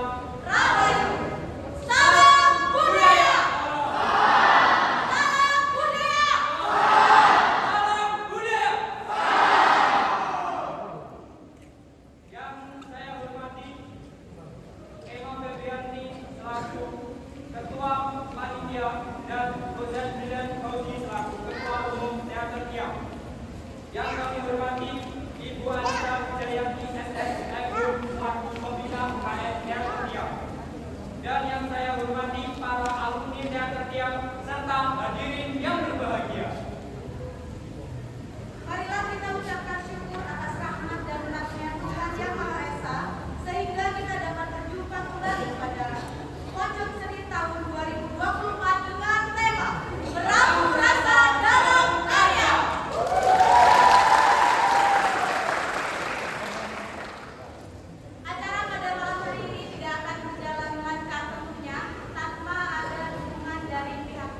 Rahayu. Salam budaya. Salam budaya. Salam budaya. Yang saya hormati Emma Febrianti selaku Ketua Panitia dan Ustaz Bidan Fauzi selaku Ketua Umum Teater Tiang. Yang kami hormati Ibu Anissa Wijayanti SSFU selaku Pembina KM Teater Tiang. Dan yang saya hormati para alumni Teater Tiang serta hadirin yang berbahagia. Marilah kita ucapkan syukur atas rahmat dan beratnya Tuhan Yang Maha Esa, sehingga kita dapat berjumpa kembali pada Pojok Seni tahun 2024 dengan tema Berambut Rasa dalam Karya. Acara pada malam hari ini tidak akan berjalan lancar tentunya tanpa ada dukungan dari pihak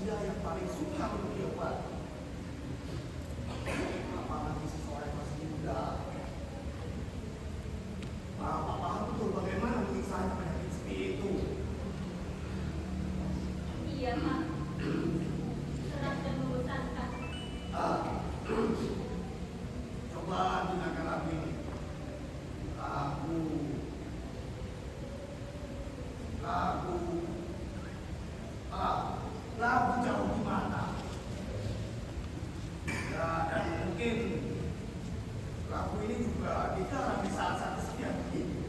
manusia yang paling suka untuk diobati. Apalagi seseorang masih muda. Bapak paham betul bagaimana menyiksanya penyakit seperti itu. Iya, Pak. Berat dan membosankan. Coba dengarkan lagu ini. Lagu jauh di mata. Ya, dan mungkin lagu ini juga dikarang di saat-saat kesepian begini.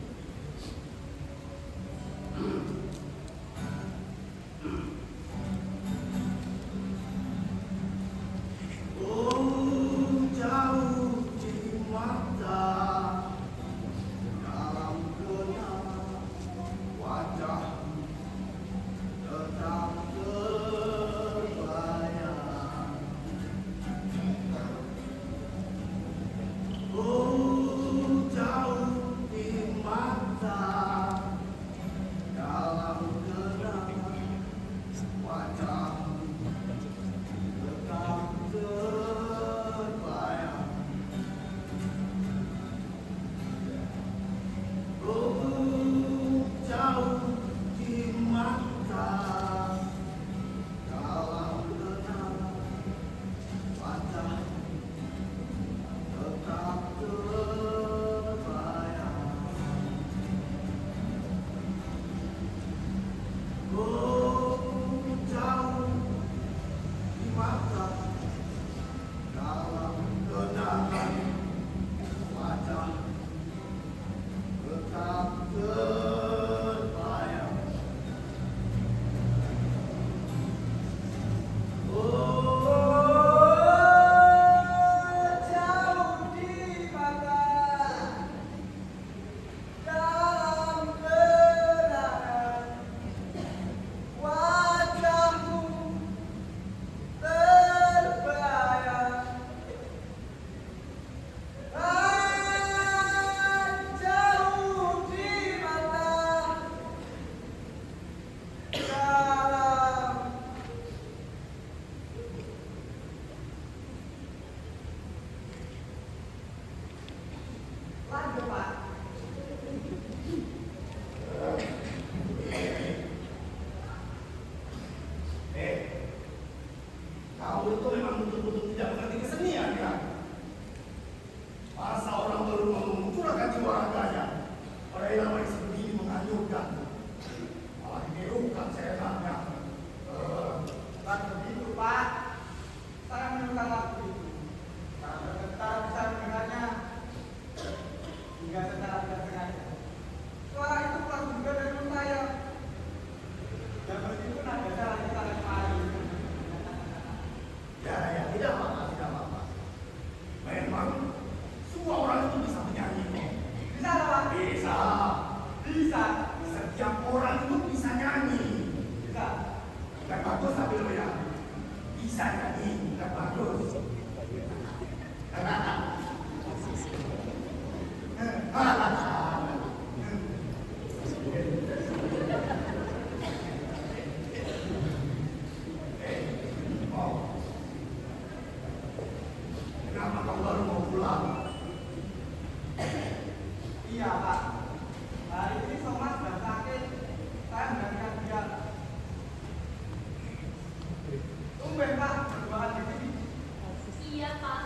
Oh, jauh di mata, dalam gelap wajahmu tetap terbayang. Oh, jauh di mata, dalam gelap wajahmu tetap terbayang. Oh, jauh di mata, dalam gelap wajahmu tetap terbayang. Oh, jauh di mata, dalam kenangan wajah tetap terbayang. Oh, jauh di mata, dalam kenangan wajahmu terbayang. Jauh di mata, dalam lanjut, Pak. Kau itu memang betul-betul tidak mengerti kesenian, ya? Masa orang baru mau mencurahkan jiwa raganya, pada yang namanya seperti ini menghanyutkan. Malah dirukan seenaknya. Bukan begitu, Pak. Saya menemukan lagu itu. Karena bergetar bisa mendengarnya hingga secara tidak sengaja. Suara itu keluar juga dari mulut saya. Dan begitu nada saya lagi sana kemari. Ya, tidak apa-apa, tidak apa-apa. Memang semua orang itu bisa menyanyi, kok. Bisa, Pak? Bisa. Bisa. Setiap orang itu bisa nyanyi. Bisa. Bukan bagus tapi lo ya. Bisa nyanyi, bukan bagus. Kenapa kau baru mau pulang? Iya, Pak. Hari ini Somas sudah sakit. Saya menggantikan dia. Tumben, Pak, berduaan di sini. Iya, Pak.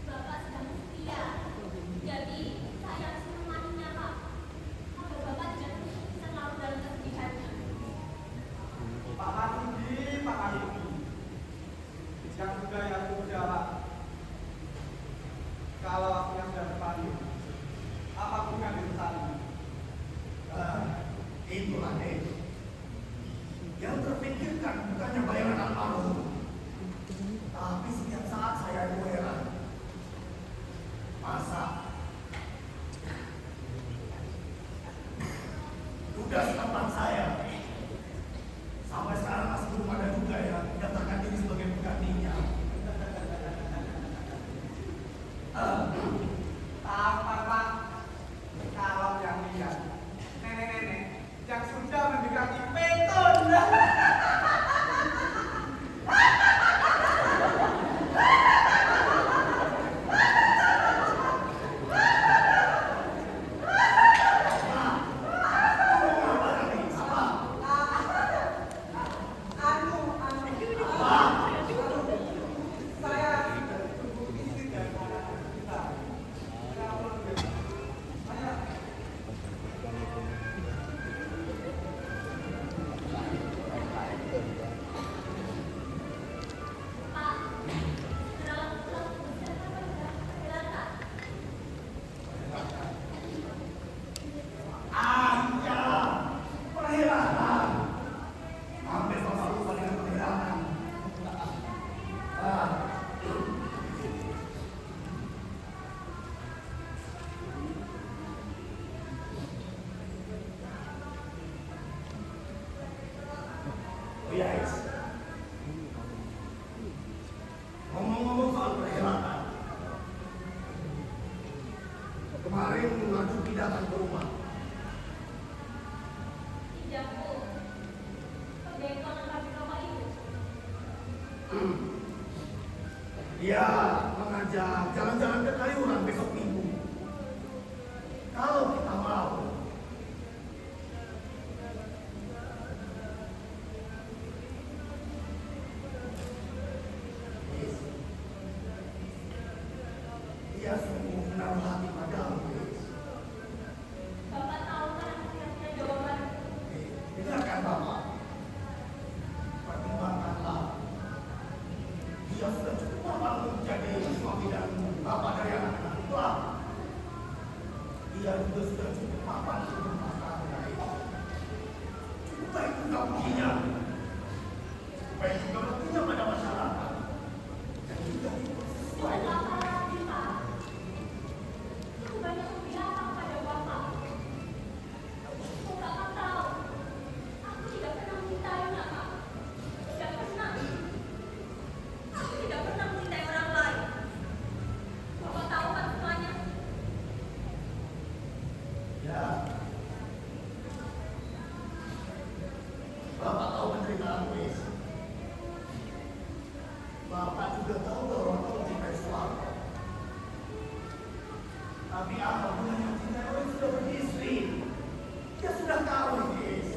Bapak sedang setia. Jadi, saya harus menemaninya, Pak. Agar Bapak tidak terus selalu dalam kesedihannya. Pak Marsudi, Pak Marsudi. Yang sudah yang sudah, Pak. Kalau waktunya sudah berpaling, apapun yang disesali. Itulah deh. Yang terpikirkan bukannya bayaran almarhum, tapi setiap saat saya itu heran. Masa tugas tempat saya sampai sekarang masih belum ada juga yang mendaftarkan diri sebagai penggantinya. Tampar, Pak. Kalau yang lihat nenek-nenek yang sudah mendekati peto iya, Is. Ngomong-ngomong soal perhelatan, kemarin maju datang ke rumah. Tidak, Bu. Pendekar lengkap sama itu. Dia mengajak jalan-jalan ke Kaliurang besok minggu. Kalau kita mau. Is, dia sungguh menaruh hati padamu, Is. Bapak tahu kan kira-kira jawaban. Dengarkan Bapak. Pertimbangkanlah. Dia sudah cukup lama menjadi suami dan bapak dari anak-anak tua. Dia juga sudah cukup mapan untuk rumah tangga itu. Cukup baik juga buktinya. Baik juga buktinya pada masyarakat. Dan juga sesuai Bukan dengan apa lagi, Pak. Aku banyak bilang pada Bapak. Bapak tahu, aku tidak pernah mencintainya, Pak. Tidak pernah. Aku tidak pernah mencintai orang lain. Bapak tahu kan semuanya? ya. Bapak tahu penderitaan Is. Bapak juga tahu bahwa Bapak mencintai suami. Tapi apa gunanya mencintai orang yang sudah beristri? Dia sudah tahu, Is.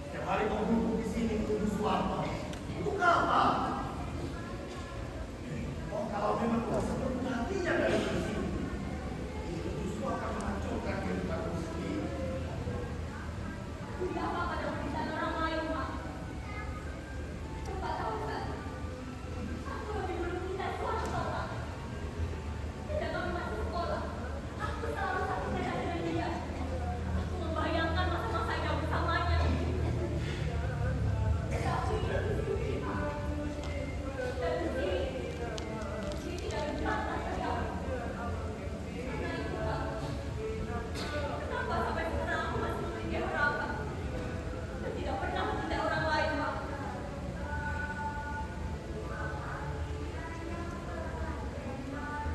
Setiap hari kau duduk di sini menunggu suami. Untuk apa? Oh, kalau memang kau sepenuh hatinya dari sini, itu justru akan menghancurkan kehidupanmu sendiri. Tidak apa pada penderitaan orang lain, Pak. Bapak tahu kan? Aku lebih dulu mencintai suami, Pak. Sejak kami masih sekolah, aku selalu satu beda dengan dia. Aku membayangkan masa-masa indah bersamanya. Tapi dia di sini, Pak. Dan di sini, dia tidak berjasa saya. Karena itu, Pak. Kenapa sampai sekarang aku masih memiliki harapan? Dan tidak pernah mencintai orang lain, Pak.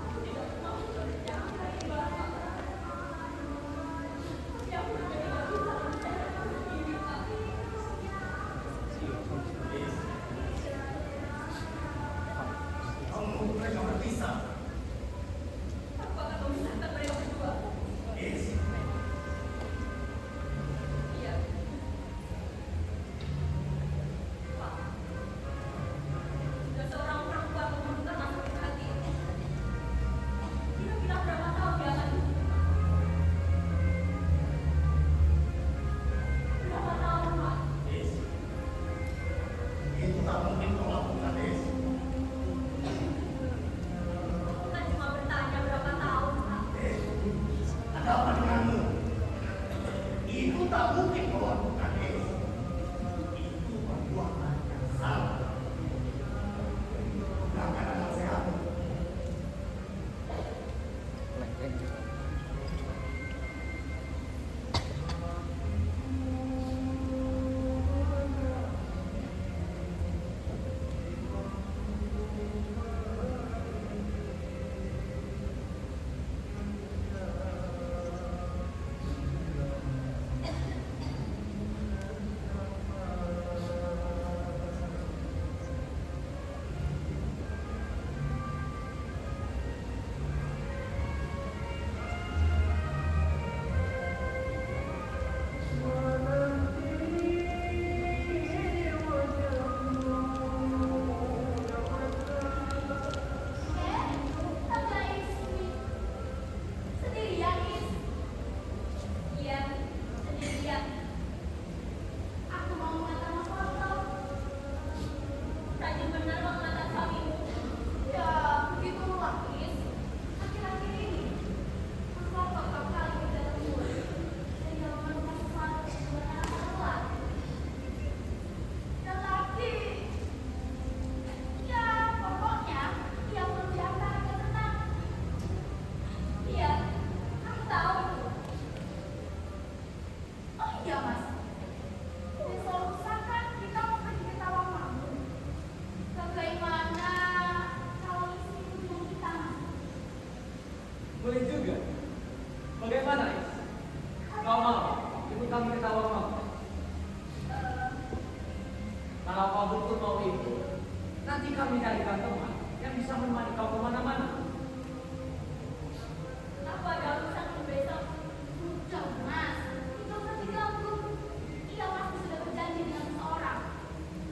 Aku tidak mau bekerja dari Bapak. Tapi aku juga tidak bisa mencintai aku sendiri, Pak. Is, kau menunggu mereka berpisah. Aku akan memisahkan mereka berdua. Is, Iya. Pak. Jika seorang perempuan membutuhkan masuk ke hati, kira-kira berapa tahun dia akan hidup? Berapa tahun, Pak? Is, itu tak mungkin kau lakukan, Is. Aku kan cuma bertanya berapa tahun, Pak. Ada apa denganmu? Itu tak mungkin kau lakukan, Is. Itu perbuatan yang salah. Gunakan akal sehatmu. Sendirian, Is. Iya, sendirian. Aku mau mengantar Mas Wasto. Rajin benar mau mengantar suamimu. Ya, begitulah, Is. Akhir-akhir ini, Mas Wasto kerap kali tidak temu. Sehingga memerlukan sesuatu buat anak perempuan. Dan lagi, ya pokoknya dia membiarkan agak tenang. Iya, aku tahu itu. Oh iya, Mas. Ini selalu usahakan kita kami ketawa mau. Kalau kau betul mau itu, nanti kami carikan teman yang bisa menemani kau kemana-mana. Aku ada urusan besok. Udah, Mas. Itu usah diganggu. Ia pasti sudah berjanji dengan seseorang.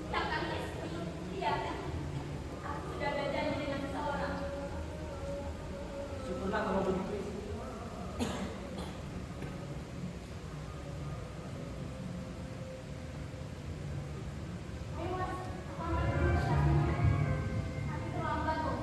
Yang kali istri, iya kan? Aku sudah ada janji dengan seseorang. Syukurlah kalau begitu. Ayo, Mas. Selamat dulu ke sana. Nanti terlambat loh.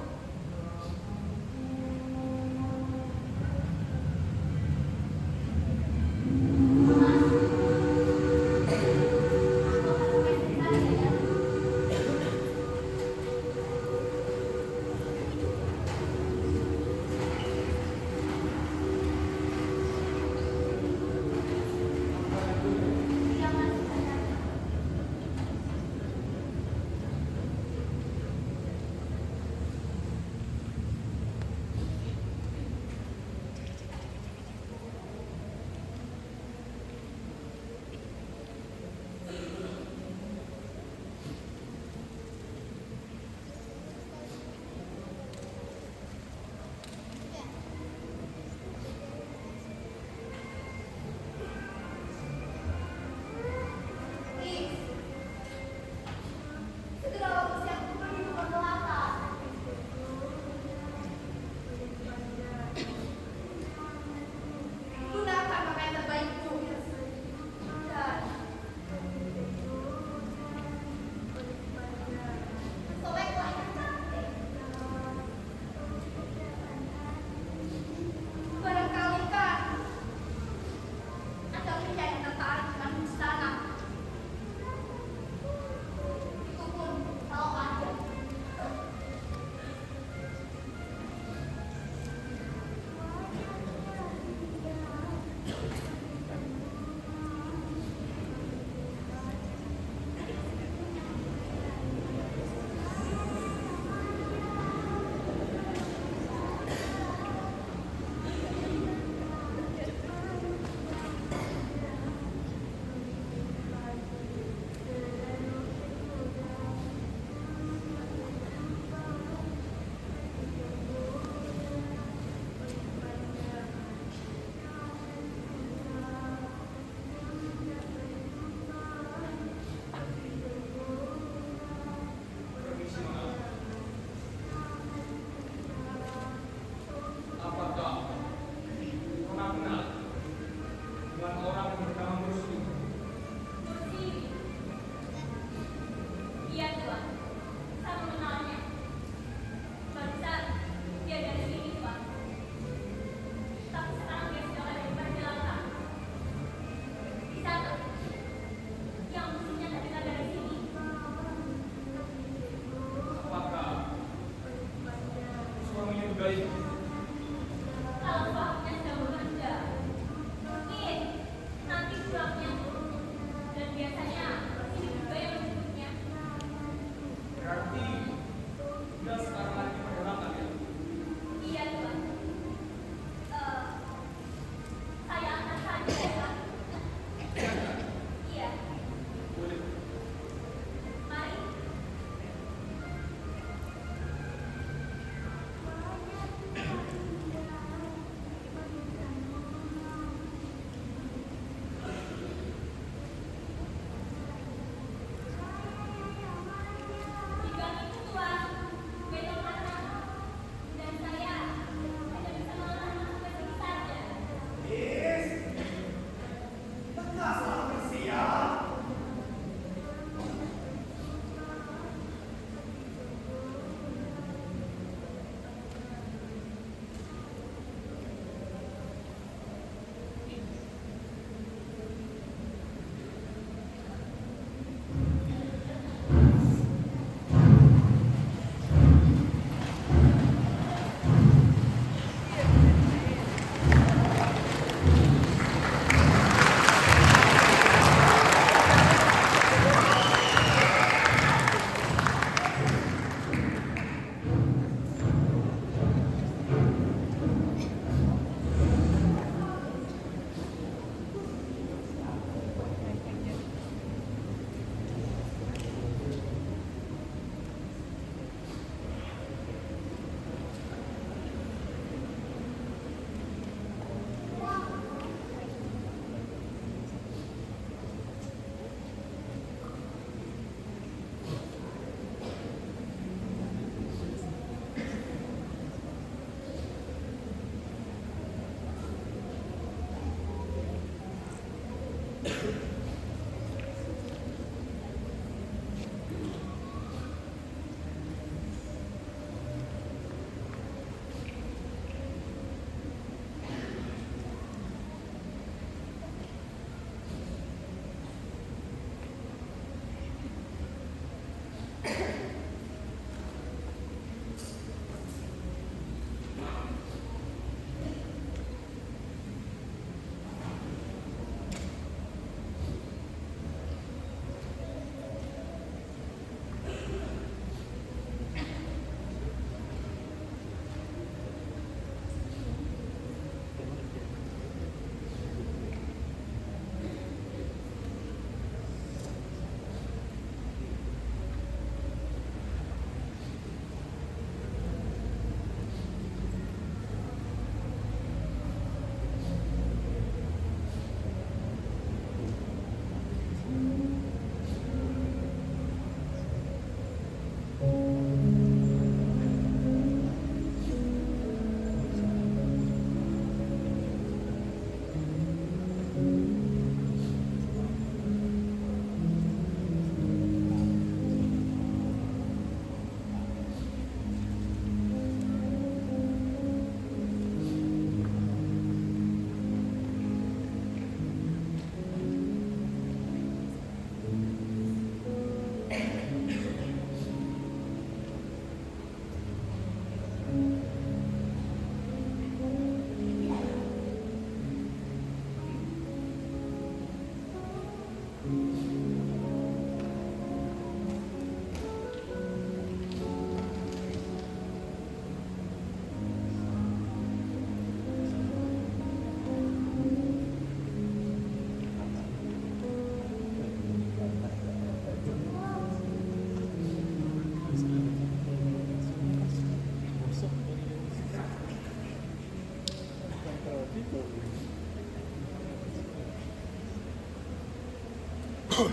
Sudah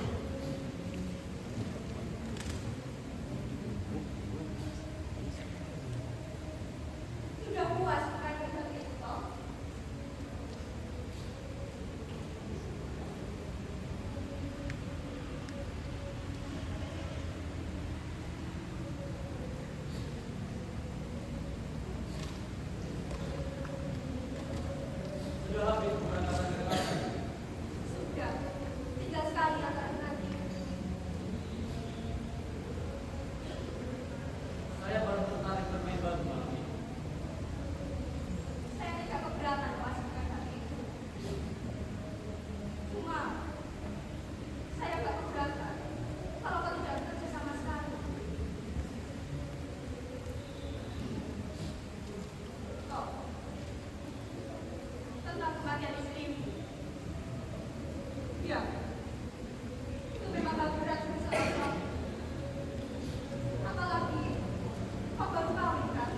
puas bukan dengan itu toh? Sudah habis pemberantasan kekerasan. Sudah. Tinggal sekali akan nanti. Saya baru tertarik bermain batu malam ini. Saya tidak keberatan pasukan hal itu. Cuma saya gak keberatan kalau kau tidak bekerja sama sekali. Oh, tentang kematian istrimu. Ya, itu memang gak berat untuk seorang suami. Apalagi kau baru kawin kan?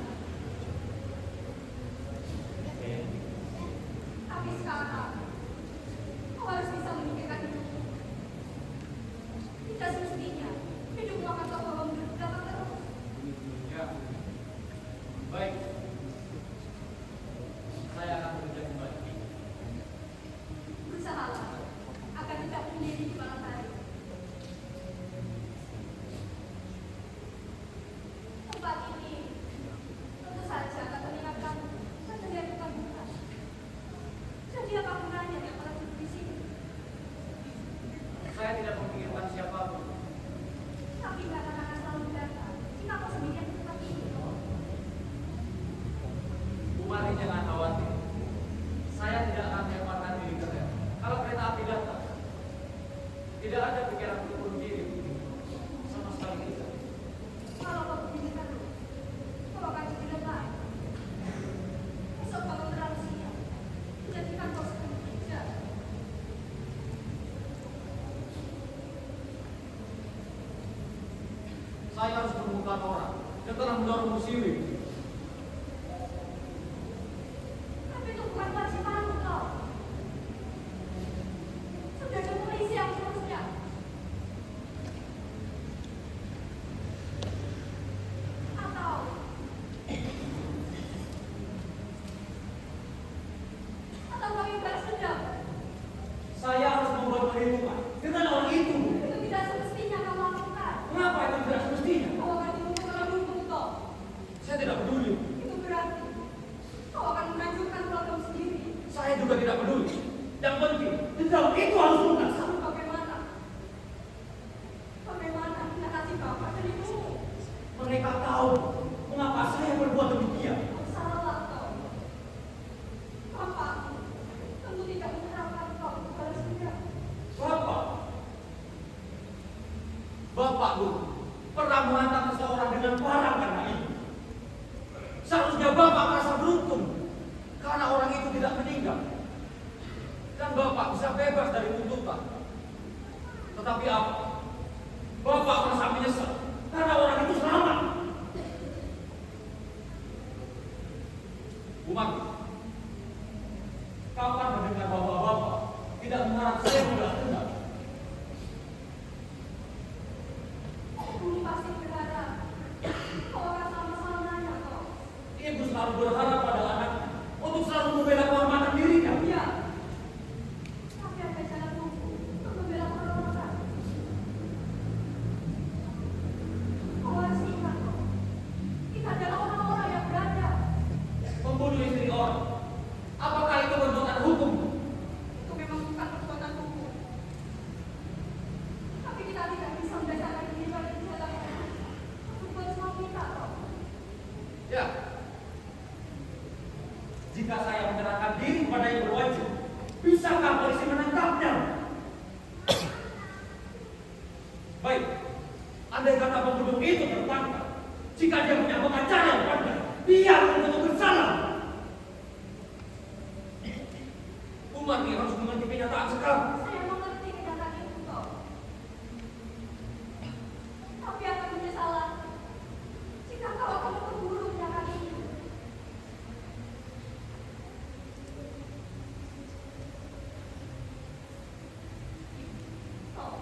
Tapi sekarang kau harus bisa memikirkan hidupmu. Tidak semestinya hidupmu akan kau bawa mundur ke belakang terus. Ya. Baik. Saya akan bekerja kembali. Berusahalah agar tidak menyendiri di malam hari. Tempat ini tentu saja akan mengingatkan kejadian bukan bukan. Jadi apa gunanya yang pernah duduk di sini? Saya tidak memikirkan siapapun. Tapi karena akan selalu datang jika kau sendirian di tempat ini. Umari jangan khawatir. Saya tidak akan melemparkan diri ke rel. Kalau kereta api datang, tidak ada pikiran untuk bunuh diri. Sama sekali tidak. Kalau kau begini terus, kau akan jadi lemah. Esok kau terlalu siap. Jadikan kau sepenuh kerja. Saya harus menemukan orang yang telah mendorong Musiwi. Tapi itu bukan kewajibanmu kau. Sudah ada polisi yang seharusnya. Atau kau yang balas dendam. Saya harus membuat perhitungan dengan orang itu. Itu tidak semestinya kau lakukan. Kenapa itu tidak semestinya? Kau akan dihukum oleh hukum toh. Saya tidak peduli. Itu berarti kau akan menghancurkan keluargamu sendiri. Saya juga tidak peduli. Yang penting, dendam itu harus lunas. Lalu bagaimana? Bagaimana kita kasih bapak dan ibumu? Mereka tahu mengapa saya berbuat demikian. Kau salah kau. Bapakmu tentu tidak mengharapkan kau untuk balas dendam. Bapak dulu pernah menghantam seseorang dengan parang karena itu. Seharusnya Bapak merasa beruntung karena orang itu tidak meninggal. Dan Bapak bisa bebas dari tuntutan. Tetapi apa? Bapak merasa menyesal karena orang itu selamat. Umat, kapan mendengar bahwa Bapak tidak mengharap saya membalas dendam? Dulu pasti berharap kau akan sama-samanya kau. Ibu selalu berharap pada anaknya untuk selalu membela kehormatan dirinya. Iya. Tapi apa jalan mampu untuk membela orang-orang? Kau harus ingat kok. Kita adalah orang-orang yang berada. Membunuh istri orang. Apakah itu perbuatan hukum? Itu memang bukan perbuatan hukum. Tapi kita tidak bisa membedakan diri dari jalan untuk buat semua kita kok. Ya. Jika saya menyerahkan diri kepada yang berwajib, bisakah polisi menangkapnya? Baik. Andai kata pembunuh itu tertangkap, jika dia punya pengacara yang pandai, dia akan tentu bersalah. Umat ini harus mengerti kenyataan sekarang. Saya mengerti kenyataan itu kok. Tapi akan menyesal lagi jika kau akan memperburuk kenyataan itu. Oh,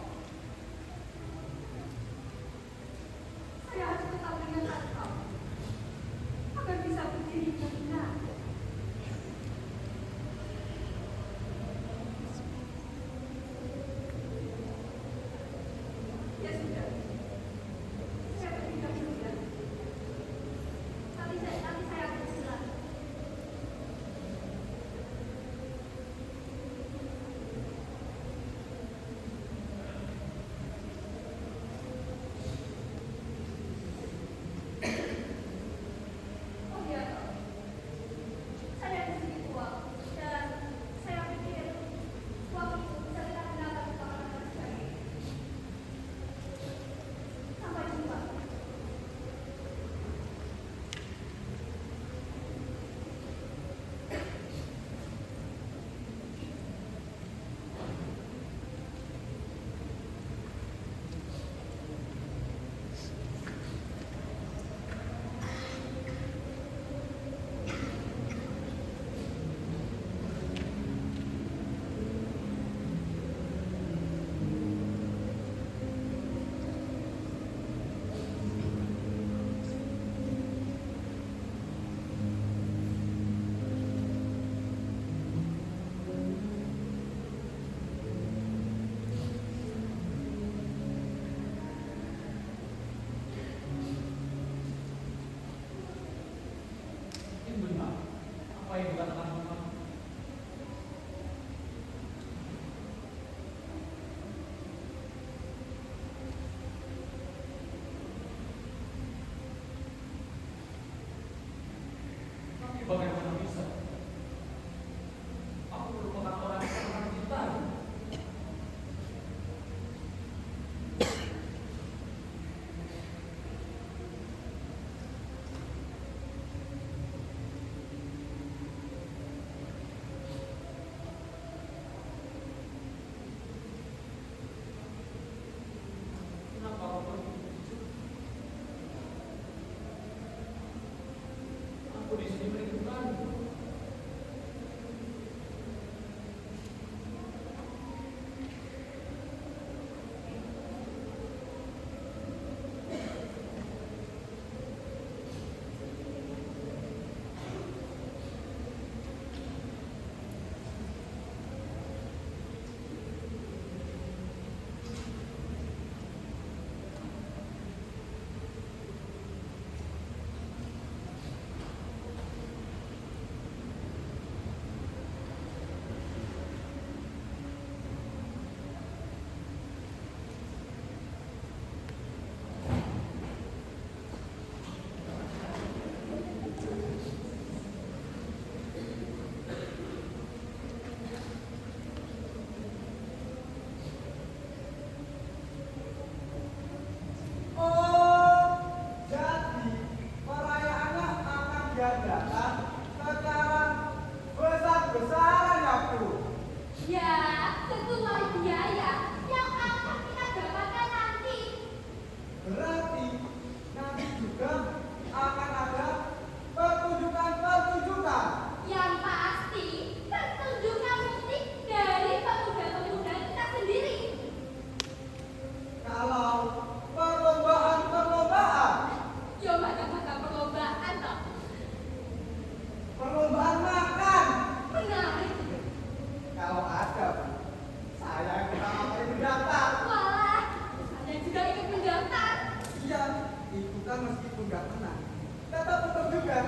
juga tenang. Tetap betul juga.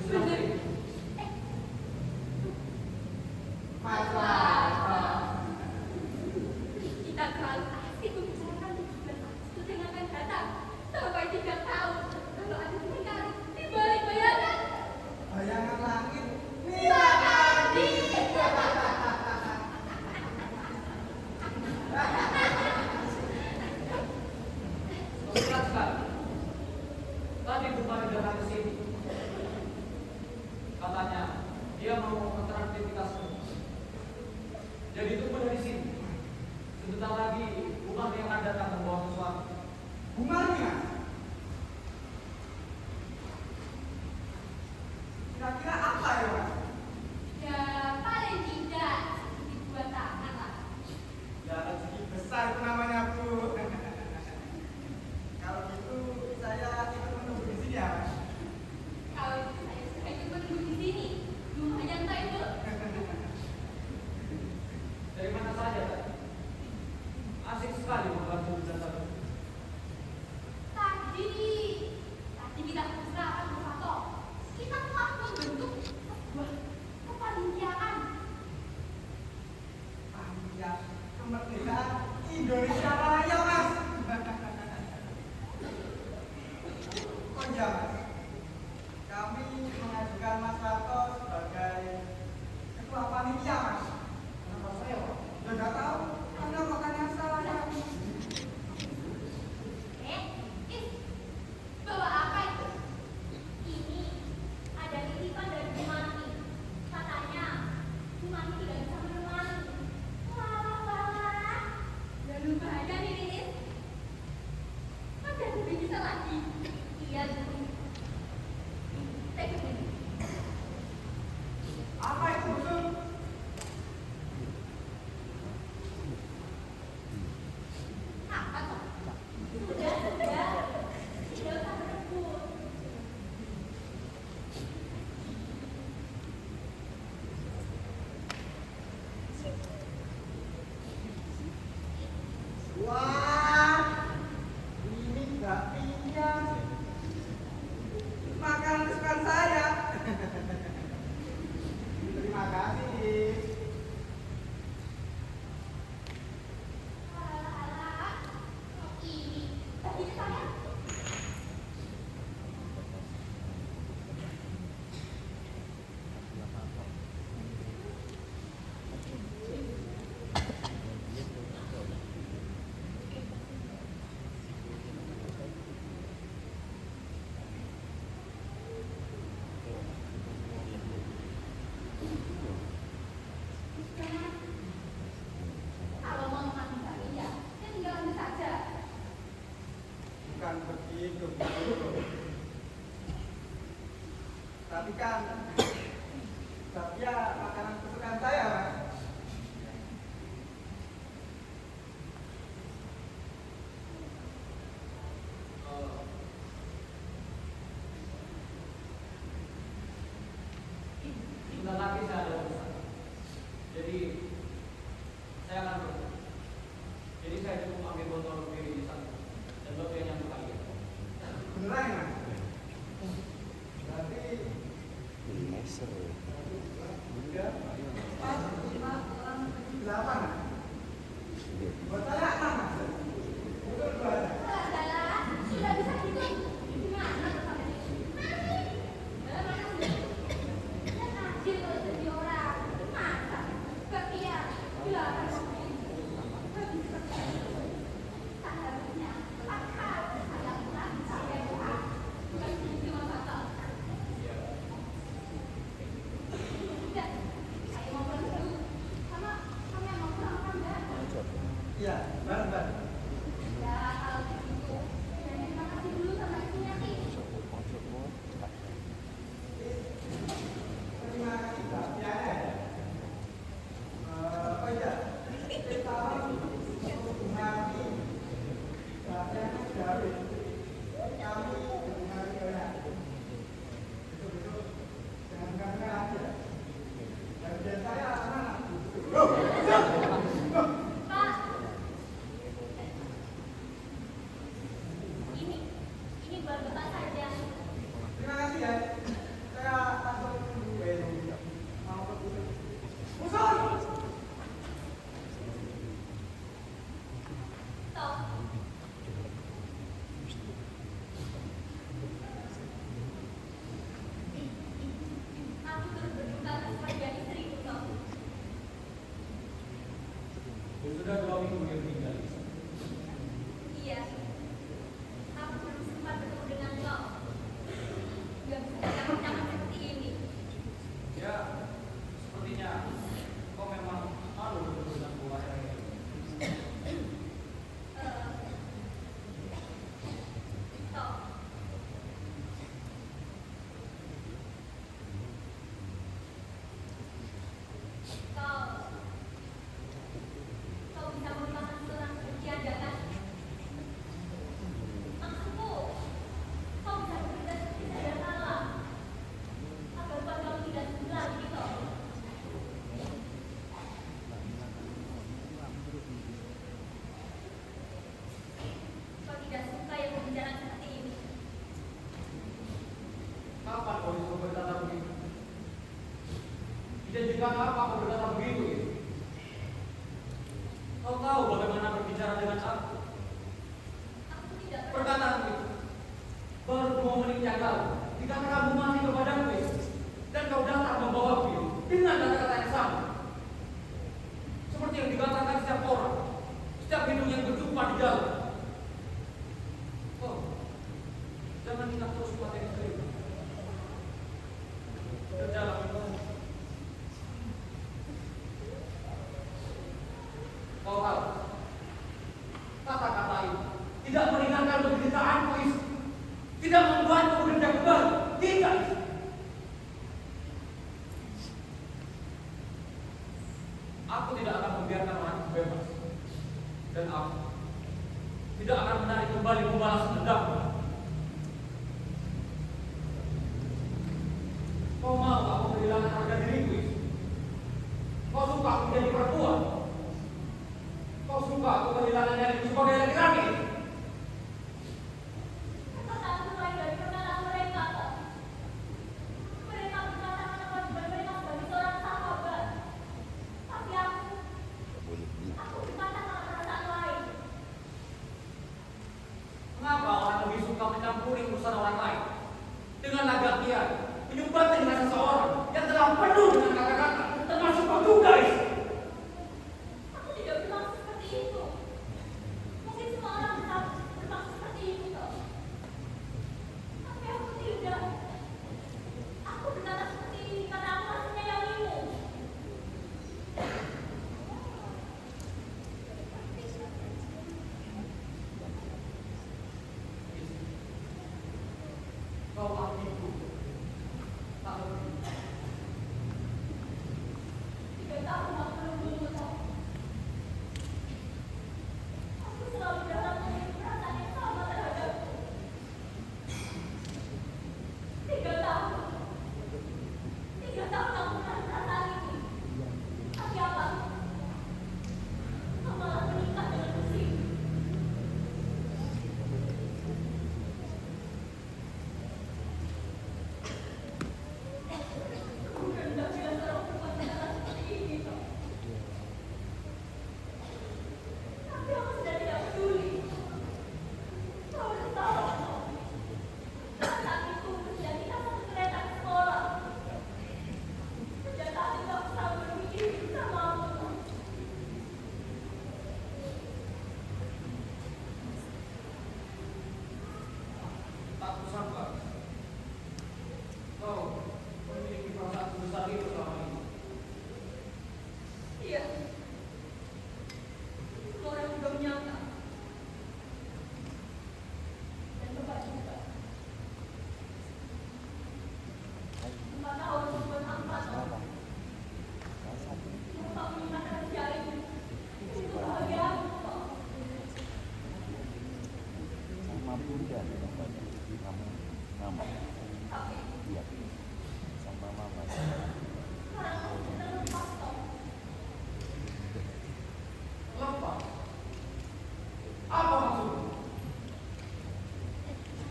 Bener. Masalah. Kita terlalu asik membicarakan tujuan itu dengan akan datang sampai 3 tahun. Kalau ada seringkali di balik bayangan. Bayangan langit. Tadi. Jelas sekali. Tadi Bupati datang ke sini. Katanya dia mau mengantarkan kita semua. Jadi tunggu dari sini. Sebentar lagi Bupati akan datang membawa sesuatu. Bunganya. Kira-kira apa ya, Mas? Ya paling tidak di 2 tangan lah. Ya rezeki besar itu namanya, Bu. Kalau gitu saya ikut menunggu di sini ya, Mas. Kalau saya suka ikut menunggu di sini, lumayan tak itu. Dari mana saja tadi? Asik sekali membantu di dasar. Tadi kita berserah Pak Fato. Kita telah membentuk sebuah kepanitiaan. Panitia kemerdekaan Indonesia Raya, Mas. Oh iya, Mas. Kami mengajukan Mas Harto sebagai ketua panitia, Mas. Kenapa saya, Pak? Ya nggak tahu, Anda makanya saya. Bawa apa itu? Ini ada titipan dari Bumani. Katanya Bumani tidak bisa menemani. Walah. Lalu bahaya nih Lilis. Ada lebih bisa lagi. Iya, Bu. Take it. Apa itu, Bu? Apa toh? Sudah. Tidak usah berebut. Wah, ini nggak pinjam. Makan kesukaan saya. Terima kasih. Alah, ini tadi saya. Kalau mau makan bakmi ya tinggal ambil saja. Bukan begitu, Bu. Tapi kan bakpia makanan kesukaan saya, Mas. Sebentar lagi saya ada urusan. Jadi saya akan pergi. Jadi saya cukup ambil botol kiri di sana dan botol yang nyambung kalian. Beneran, Mas? Berarti tiga, empat, lima, enam, tujuh, 8. Buat saya 6, Mas. Betul, Bu. Adalah sudah bisa hitung. Gimana tentang ini? Mana sih? Dan hasil kalau jadi orang masa bakpia 8 orang. Seharusnya akal saya pulang sampai pulang. Bukan cuma fatal. Udah, saya mau pulang dulu. Sama kamu yang mau pulang apa enggak? Iya, bareng-bareng. Ya kalau begitu, dan terima kasih dulu sama istrinya sih. Terima kasih, bakpia ya. Oh iya, kita menghubungi bakpia dari kami menghubungi Fiona. Betul-betul jangan kamera aja. Dan saya anak-anak. Pak, Sudah 2 minggu dia meninggal. Iya. Aku belum sempat bertemu dengan kau. Gak bisa ucapkan seperti ini. Ya, sepertinya kau memang malu bertemu dengan buah raya. Toh. Kau bisa merupakan seorang bertiada kan? Maksudku, kau bisa bekerja seperti saya kala agar buat kau tidak sebelah gitu. Kau tidak suka yang pembicaraan seperti ini. Kapan kau disuruh berkata begitu? Dijanjikan apa kau berkata begitu? Ya? Kau tahu bagaimana berbicara dengan aku? Aku tidak pernah. Perkataan itu baru 2 menit yang lalu dikatakan mati kepadaku ya. Dan kau datang membawa aku dengan kata-kata yang sama. Seperti yang dikatakan setiap orang, setiap hidung yang berjumpa di jalan. Oh, jangan kita terus materi sendiri. Berjalan kau. Kau tahu, kata-kata itu tidak meninggalkan penderitaanku, Is. Tidak membuatku bekerja kembali. Tidak, Is. Aku tidak akan membiarkan orang itu bebas. Dan aku tidak akan menarik kembali membalas dendam. Kau mau aku kehilangan harga diriku, Is? Kau suka aku jadi perempuan? Kau suka aku kehilangan diriku sebagai laki-laki? Kata-kata lain dari perkataan mereka, toh. Mereka berkata kewajiban mereka sebagai seorang sahabat. Tapi aku berkata perasaan lain. Mengapa orang lebih suka mencampuri urusan orang lain dengan lagak kiai, menyumbangkan dengan seseorang yang telah penuh dengan kata-kata, termasuk kau juga, Is? Aku tidak bermaksud seperti itu. Mungkin semua orang bermaksud seperti itu, toh. Tapi aku tidak. Aku berkata seperti ini karena aku masih menyayangimu. Kau adikku, tak lebih. 3 tahun aku belum dulu, toh. Aku selalu dalam memiliki perasaan yang sama terhadapmu. 3 tahun. 3 tahun aku menahan perasaan ini. Tapi apa? Kau malah menikah dengan musik. Aku hendak bila seorang perempuan berkata seperti ini, toh. Tapi aku sudah tidak peduli. Kau harus tahu, toh. Saat itu sudah kita satu kereta ke sekolah. Sejak saat itu aku selalu berpikir bersamamu, toh. Tak kusangka kau memiliki perasaan sebesar itu selama ini. Iya. Semua orang juga menyangka. Dan Bapak juga. 4 tahun membuat hampa, toh. Bapak menyimpan rahasia ini. Itu bahagia aku, toh. Sama bunda namanya nama Tapi iya sama mama sekarang aku sudah lepas, toh. Lepas? Apa maksudmu?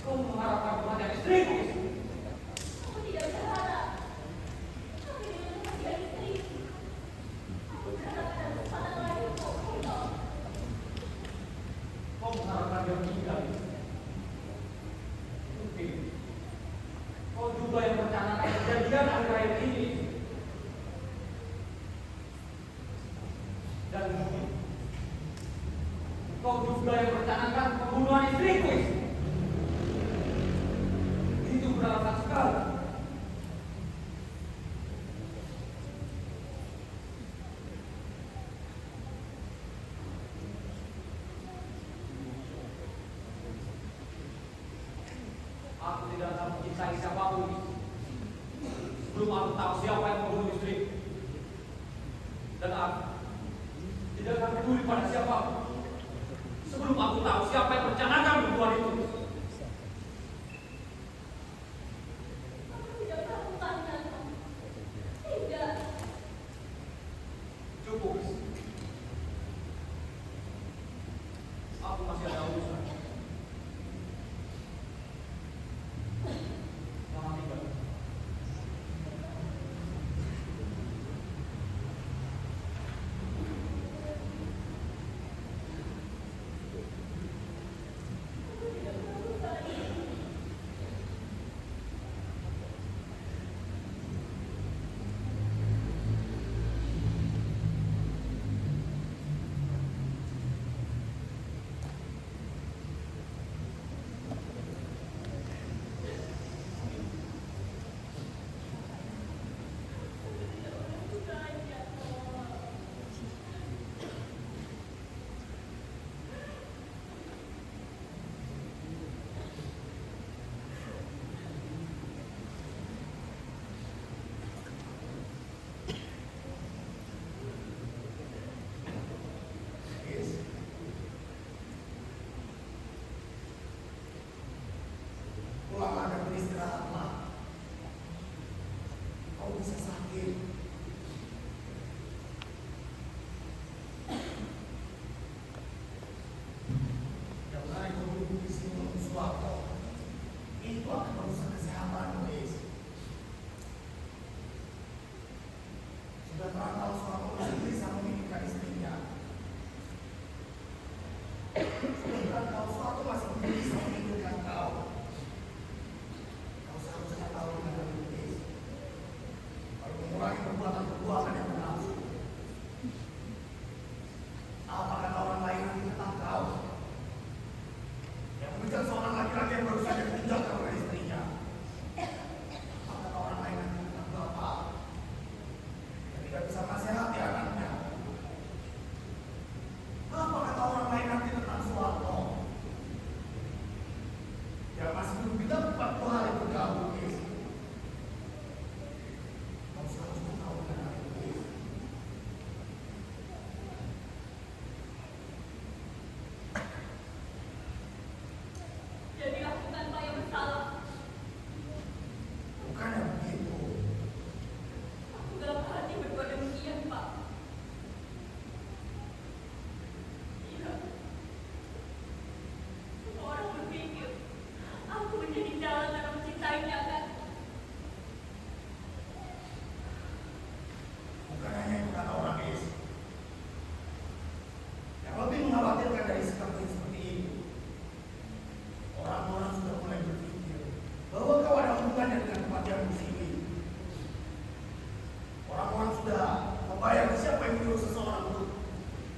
Kau mengharapkan kematian istriku, Is? Aku tidak berharap. Tapi dengan kepastian istri, aku berharap ada kesempatan lain untukku, toh. Kau mengharapkan dia meninggal, Is? Mungkin kau juga yang merencanakan kejadian akhir-akhir ini. Dan mungkin Kau juga yang merencanakan pembunuhan istriku. Itu beralasan sekali. Aku tidak akan mencintai siapapun sebelum aku tahu siapa yang membunuh istriku. Dan aku tidak akan peduli pada siapapun sebelum aku tahu siapa yang merencanakan pembunuhan itu. Aku tidak melakukan Kanto. Tidak. Cukup. Aku masih ada urusan. Selamat tinggal. Pulanglah dan beristirahatlah. Kau bisa sakit. Jangan kau duduk di sini menunggu suatu. Itu akan merusak kesehatanmu, Is. Sudah merantau suatu masih bisa memikirkan istrinya. Sudah merantau suatu masih bisa memikirkan kau. Kau seharusnya tahu dengan Is. Kalau mengurangi perbuatan-perbuatan yang menafsu. Apa kata orang lain nanti tentang kau? Yang mengejar seorang laki-laki yang baru saja ditinggalkan oleh istrinya. Apa kata orang lain nanti tentang bapak? Yang tidak bisa menasehati anaknya. Apa kata orang lain nanti tentang Suwarto? Yang masih belum genap 40 hari bergabung, Is. Kau seharusnya tahu dengan itu, Is. Jadi aku tanpa yang bersalah. Bukannya begitu. Aku dalam hati berbuat demikian, Pak. Iya. Semua orang berpikir aku menjadi jalan karena mencintainya, kan? Bukan hanya itu kata orang, Is. Yang lebih mengkhawatirkan dari sikap yang seperti itu, orang-orang sudah mulai berpikir bahwa kau ada hubungannya dengan kematian Musiwi. Orang-orang sudah membayangkan siapa yang menyuruh seseorang untuk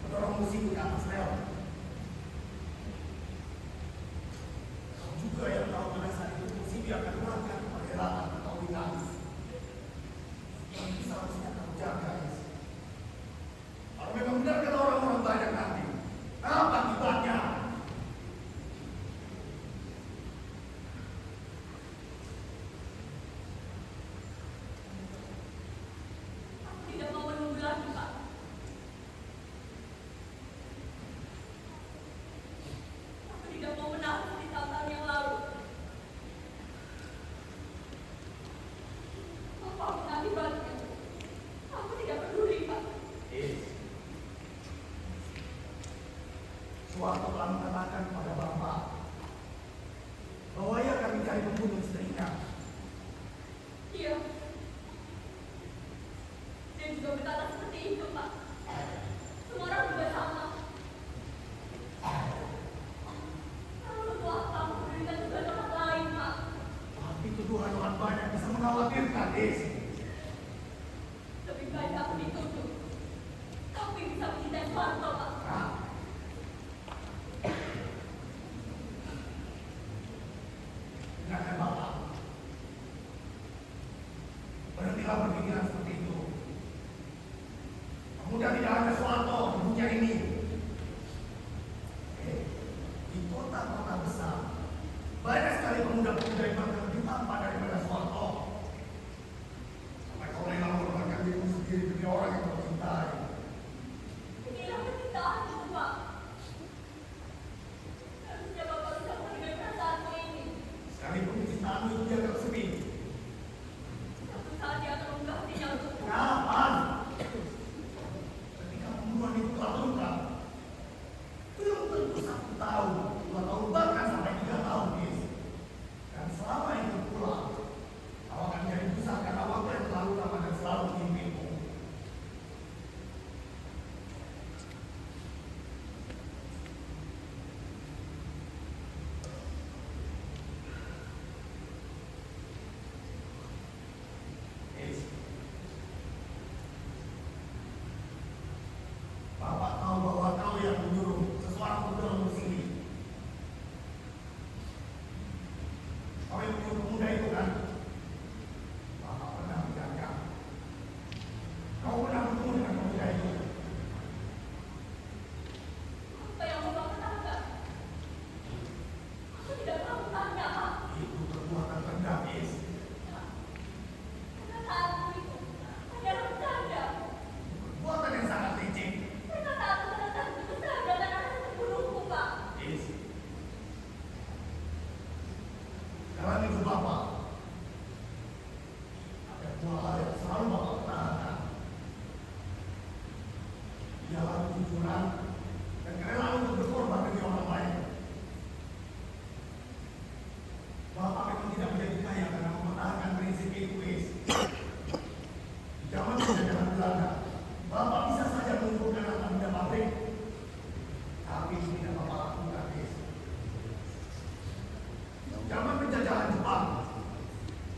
mendorong Musiwi ke atas rel. Kau juga yang tahu pada saat itu Musiwi akan melakukan perhelatan atau winas. Yang seharusnya kau jaga, Is. Kalau memang benar kata orang-orang banyak nanti, apa akibatnya? Aku tidak mau menunggu lagi, Pak. Aku tidak mau menang di tahun-tahun yang lalu. Apapun akibatnya, aku tidak peduli, Pak. Is. Suwarto telah mengatakan kepada Bapak bahwa ia akan mencari pembunuh istrinya. Iya. Dia juga berkata seperti itu, Pak. Semua orang juga sama. Kalau untuk apa aku berikan juga tempat lain, Pak? Tapi tuduhan orang banyak bisa mengkhawatirkan, Is. Lebih baik aku dituduh. Tapi bisa mencintai Suwarto, Pak. Nah, kejujuran dan kerelaan untuk berkorban demi orang lain. Bapak memang tidak menjadi kaya karena mempertahankan prinsip itu, Is. Di zaman penjajahan Belanda, Bapak bisa saja mengumpulkan harta benda pabrik, tapi tidak Bapak lakukan, Is. Zaman penjajahan Jepang,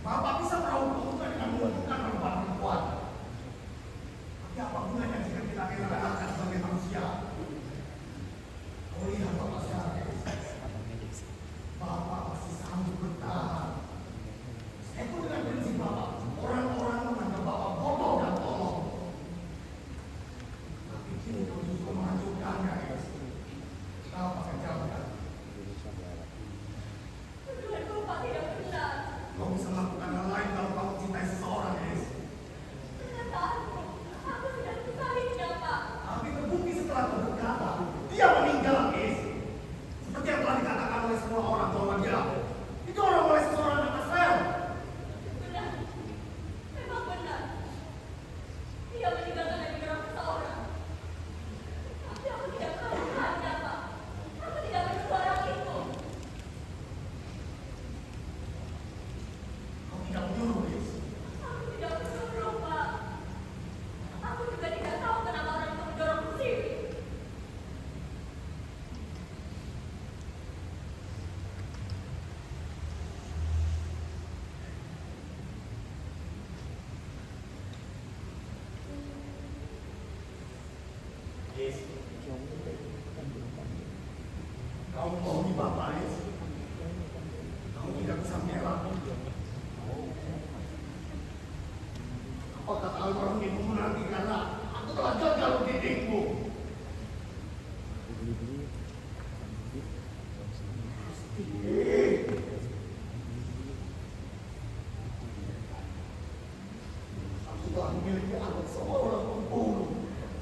Bapak bisa meraup keuntungan dengan mengumpulkan perempuan perempuan. Tapi apa gunanya jika kita kehilangan harta sebagai manusia? Oh iya, Bapak sekarang, Is. Bapak masih sanggup bertahan. Itu dengan prinsip Bapak. Orang-orang menganggap Bapak bodoh dan tolong. Tapi kini kau justru menghancurkannya, Is. Bapak kejamkan. Tuduhan Bapak tidak benar. Kau bisa melakukan hal lain kalau kamu cintai seseorang, Is. Kenyataanmu, aku sudah mencintai Pak. Tapi terbukti setelah kau berkata, dia meninggal, Is. Seperti yang telah dikatakan oleh semua orang bahwa dia didorong oleh seseorang atas rel. Benar, memang benar. Dia meninggalkan dari dorong seseorang. Tapi aku tidak melakukannya, Pak. Aku tidak menyuruh orang itu. Kau tidak menyuruh, Is. Aku tidak menyuruh, Pak. Aku juga tidak tahu kenapa orang itu mendorong ke sini. Is. Kau membohongi Bapak, Is. Kau tidak bisa mengelak. Apakah almarhum ibumu nanti karena aku telah gagal mendidikmu? Aku telah memiliki anak seorang pembunuh.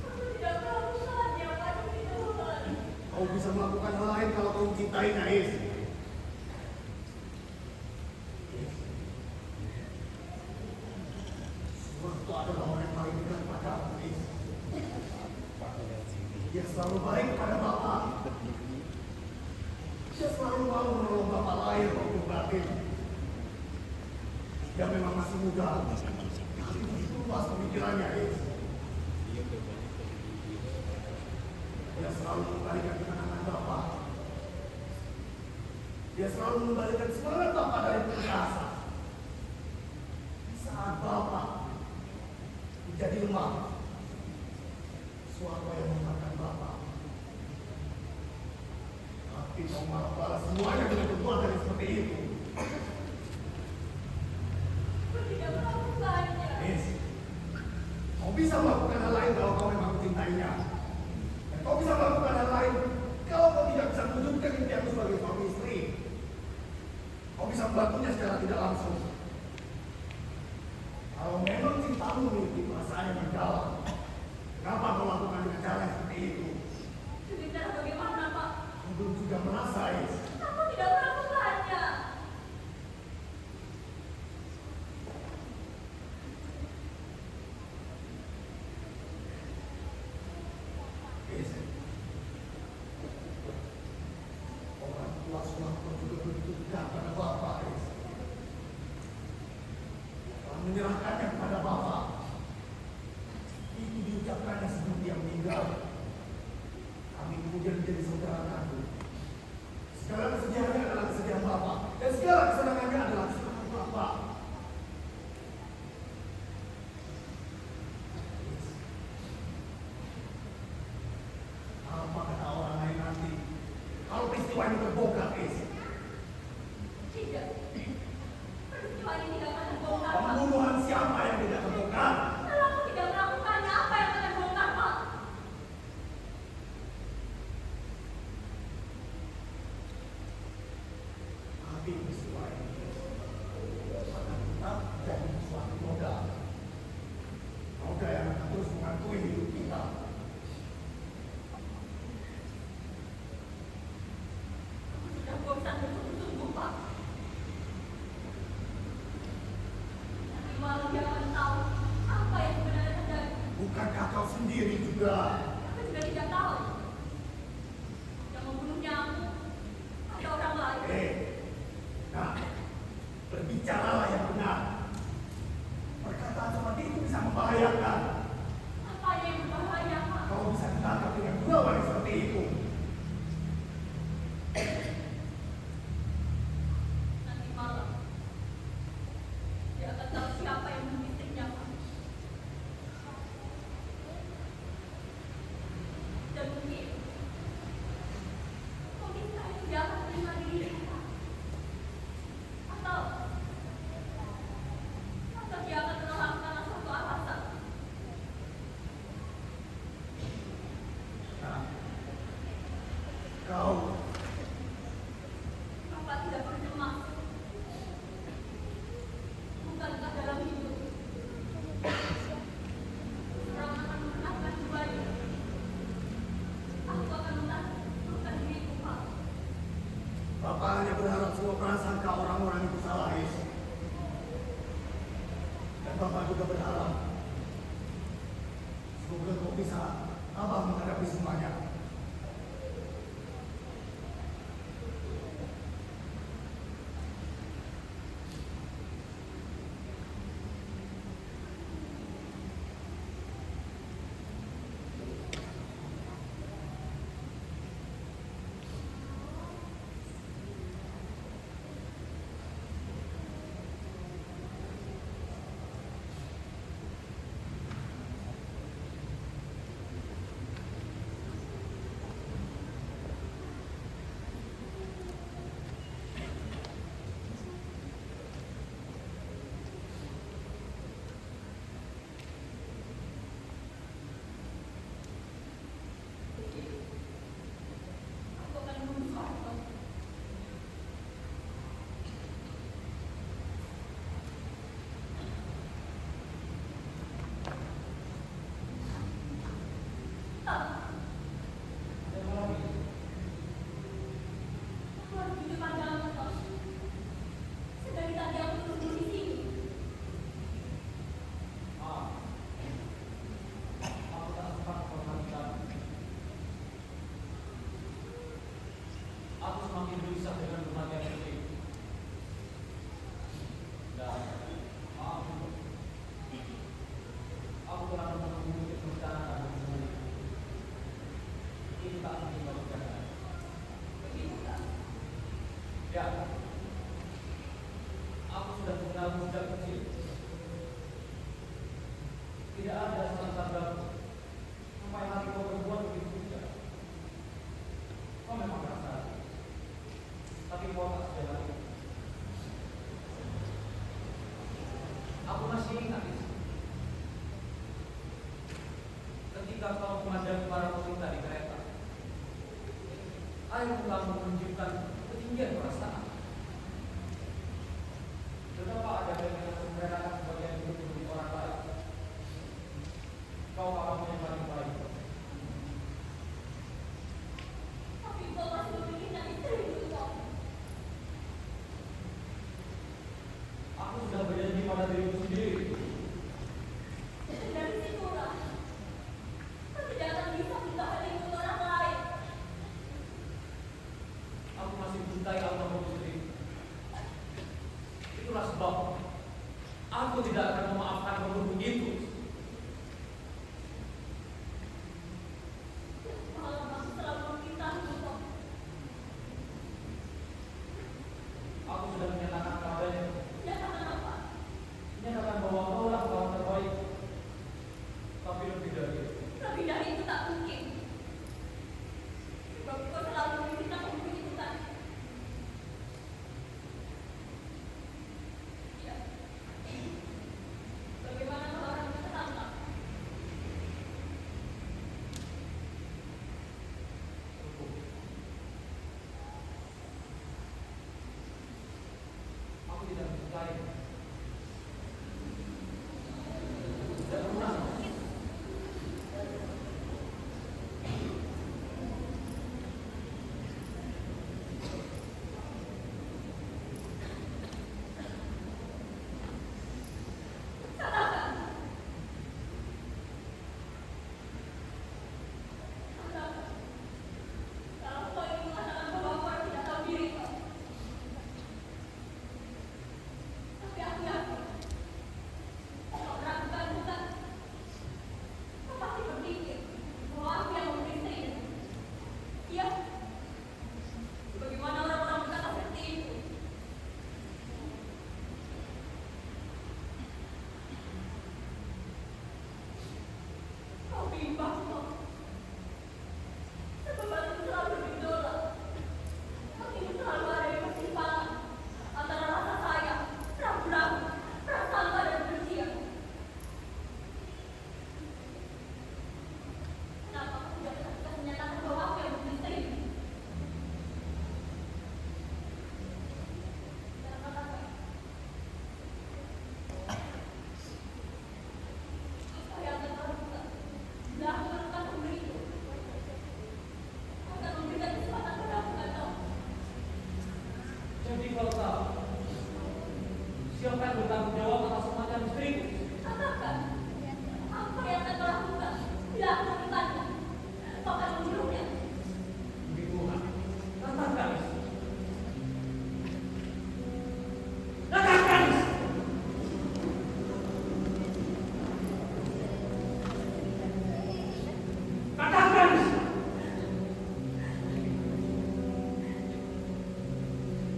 Aku tidak melakukannya, Pak. Demi Tuhan. Kau bisa melakukan hal lain kalau kau mencintainya, Is. Suatu adalah orang yang paling dekat padamu, Is. Dia selalu baik pada Bapak. Dia selalu mau menolong Bapak lahir maupun batin. Dia memang masih muda, tapi begitu luas pemikirannya, Is. Dia selalu mengembalikan kenangan Bapak. Dia selalu mengembalikan semangat Bapak dari putus asa. Di saat Bapak menjadi lemah, suatu yang mengatakan Bapak. Tapi kau malah balas semuanya dengan perbuatan yang seperti itu. Aku tidak melakukannya. Is, kau bisa melakukan hal lain kalau kau memang mencintainya. Dan kau bisa melakukan hal lain kalau kau tidak bisa menunjukkan impianmu sebagai suami istri. Kau bisa membantunya secara tidak langsung. Kalau memang cintamu memiliki perasaan yang mendalam, kenapa kau lakukan dengan cara yang seperti itu? Dengan cara bagaimana, Pak? Kau belum juga merasa, Is. Aku tidak melakukannya. Is. Orang tua sudah juga begitu dekat pada Bapak, Is. Telah menyerahkannya kepada Bapak. Itu diucapkannya sebelum dia meninggal. Kami kemudian menjadi saudara kandung. Segala kesedihannya adalah kesedihan Bapak, dan segala kesenangannya adalah kesenangan Bapak. Apa kata orang lain nanti kalau peristiwa ini terbongkar, Is? Tidak. Peristiwa ini tidak akan terbongkar, Pak. Pembunuhan siapa yang tidak terbongkar? Kalau aku tidak melakukannya, apa yang akan terbongkar, Pak? Tapi peristiwa ini akan tetap jadi suatu noda. Noda yang akan terus mengakui hidup kita. Aku sudah bosan bersungguh-sungguh, Pak. Nanti malam dia akan tahu apa yang sebenarnya terjadi. Bukankah kau sendiri juga? Aku juga tidak tahu Kau Bapak tidak perlu cemas. Bukankah dalam hidup orang akan mengenalkan jiwanya? Aku akan menaklukkan diriku, Pak. Bapak hanya berharap semua prasangka orang-orang itu salah, Is. Dan Bapak juga berharap semoga kau bisa tabah menghadapi semuanya. Aku akan membunuh Soeharto. Aku harus jujur padamu, Tos. Sedari tadi aku tunggu di sini. Aku tak sempat memperhatikan. Aku semakin gelisah dengan kematian Putri. Dan maaf, aku telah menunggu rencana dan semuanya. Ini tak mungkin berjalan. Begitu, Kak. Ya, aku sudah mengenalmu sejak kecil. Tidak ada salah tanda sampai hati kau berbuat begitu saja. Kau memang kasar, tapi kau tak sejalan. Aku masih ingat itu. Ketika kau memandang para wanita di kereta, air matamu menunjukkan ketinggian perasaan. Betapa ada yang memperhatikan sebagian hidup bagi orang lain. Kau akan menyimpan baik. Tapi kau masih memikirkan istrimu, Tos. Aku sudah berjanji pada diriku sendiri. Dari situlah, kau tidak akan bisa menggahari orang lain. Aku masih mencintai almarhum istri. Itulah sebab aku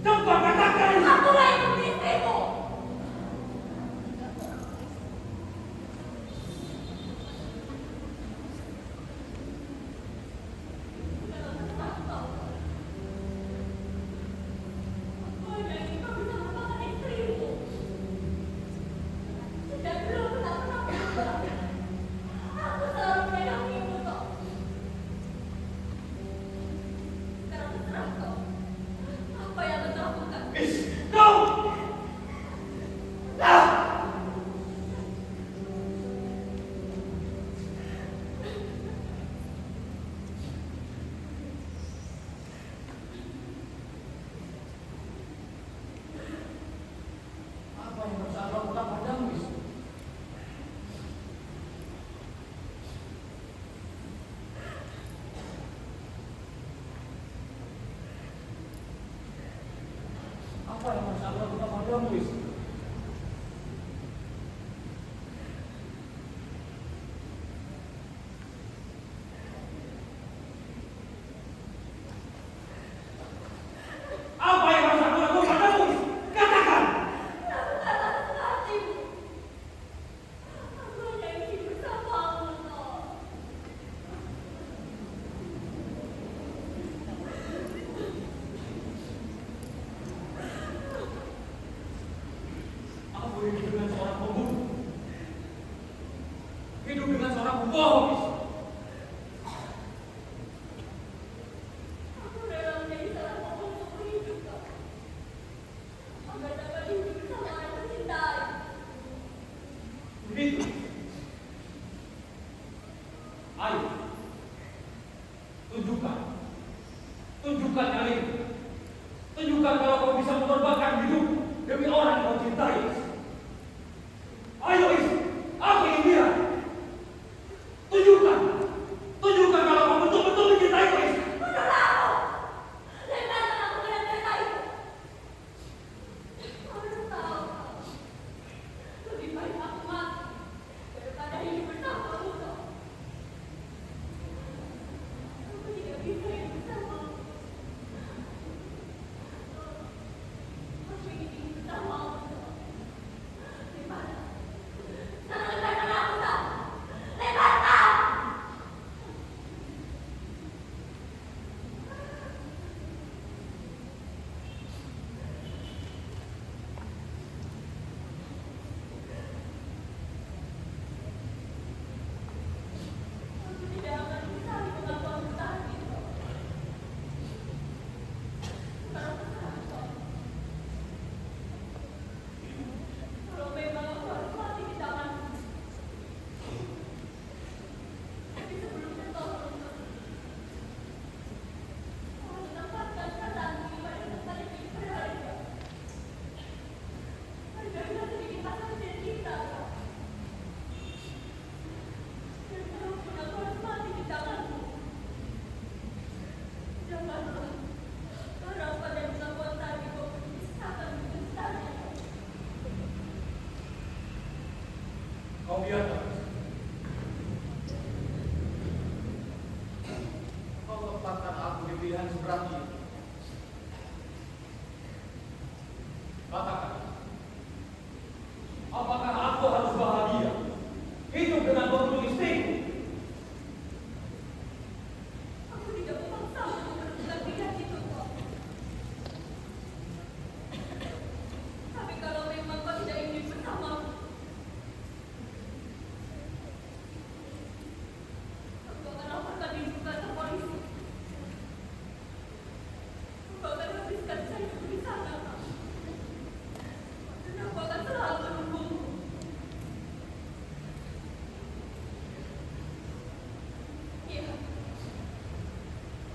Cepat katakan! Akulah yang membunuh istrimu. Kau! Apa yang harus aku lakukan padamu, istri? Apa yang harus aku lakukan padamu, istri? Apa yang harus aku lakukan padamu, istri? Katakan! Aku hidup dengan seorang pembunuh. Hidup dengan seorang pembohong, istri. Begitu. Ayo. Tunjukkan. Tunjukkan kali ini. Tunjukkan kalau kau bisa mengorbankan hidup demi orang yang kau cintai. Ayo, istri. Aku ingin lihat. Tunjukkan. Tunjukkan kalau kau betul-betul mencintaiku, istri. Kau biarkan. Kau letakkan aku di pilihan seberat ini. Katakan, apakah aku harus bahagia hidup dengan membunuh istriku? Aku tidak memaksa untuk melakukan pilihan itu, kok. Tapi kalau memang kau tidak ingin bersamaku, aku akan laporkan diri ke kantor polisi. Aku akan habiskan sayangku di sana, Kak. Dan aku akan selalu menunggumu. Iya.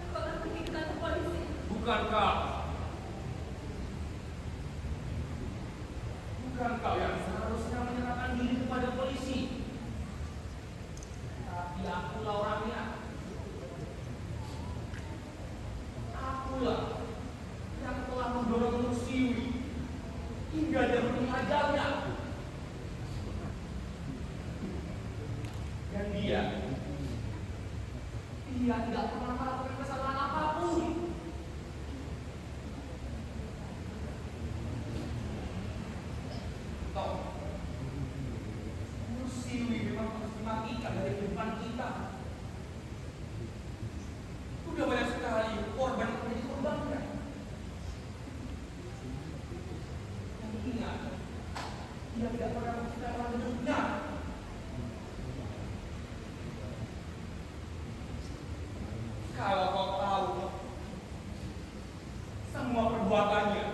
Aku akan pergi ke kantor polisi. Bukankah kau yang seharusnya menyerahkan diri kepada polisi? Tapi akulah orangnya. Akulah yang telah mendorong Nusiwi hingga dia meninggalnya. Dan dia tidak pernah melakukan kesalahan apapun. perbuatannya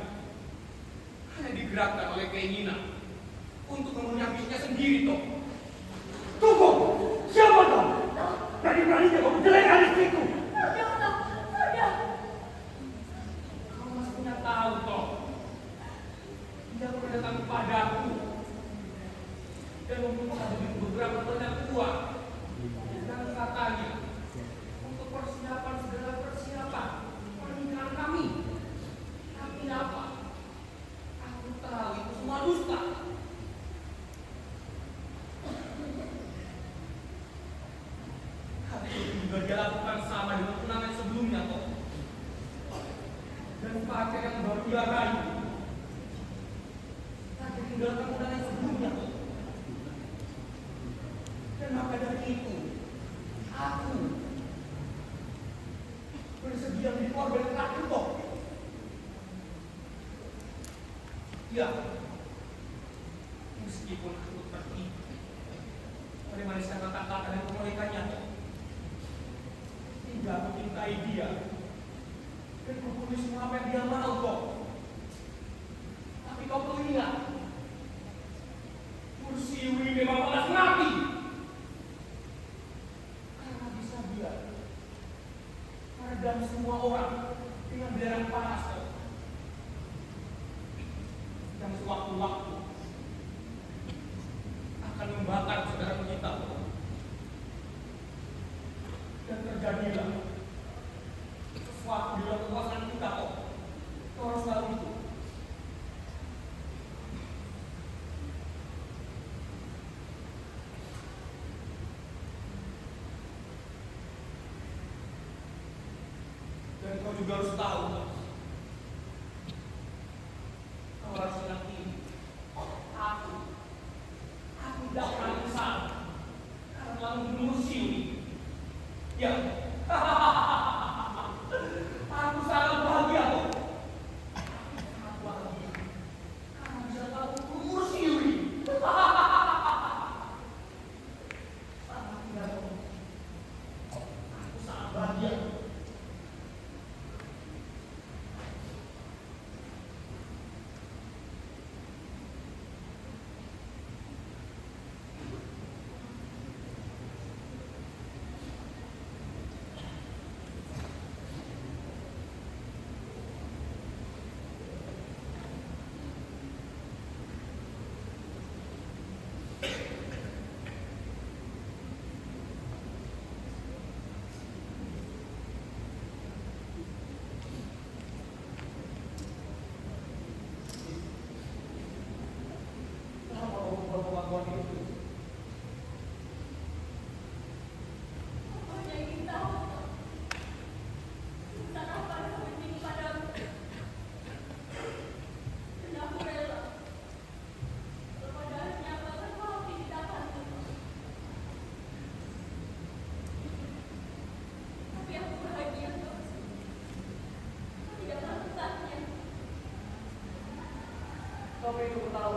hanya digerakkan oleh keinginan untuk memenuhi ambisinya sendiri toh. Tunggu, siapa kau? Berani-beraninya kau menjelekkan istriku. Sudah. Kau masih punya tahu toh. Dia pernah datang kepadaku dan meminta beberapa banyak uang dan katanya untuk persiapan segala persiapan pernikahan kami. Tapi apa? Aku tahu itu semua dusta. Hal itu juga dia lakukan sama dengan tunangan sebelumnya toh. Dan pacar yang baru dia rayu tak tinggalkan tunangan sebelumnya toh. Dan maka dari itu aku bersedia menjadi korban terakhir toh. Ya, meskipun aku pergi, bagaimana saya kata-kata dan kebaikannya toh. Hingga aku cintai dia dan kupenuhi semua apa yang dia mau kok. Tapi kau perlu ingat, Kursiwi memang balas nabi. Karena bisa dia meredam semua orang dengan belerang panas kok. Dan sewaktu-waktu akan membakar saudara kita. Dan terjadilah sesuatu di luar kekuasaan kita kok. Kau harus tahu itu. Dan kau juga harus tahu, kau harus ingat ini. Aku tidak pernah menyesal karena telah membunuh Siwi. Ya, aku sangat bahagia kok. Aku bahagia karena bisa tahu umur Siwi. Sangat tidak kok. Aku sangat bahagia. Kenapa kau membuat pengakuan itu? Aku hanya ingin tahu tentang apa yang kau ingin padamu. Dan aku rela kalau pada akhirnya apa yang kau ingin dapatkan. Tapi aku bahagia kok. Aku tidak melakukannya. Kau ingin tahu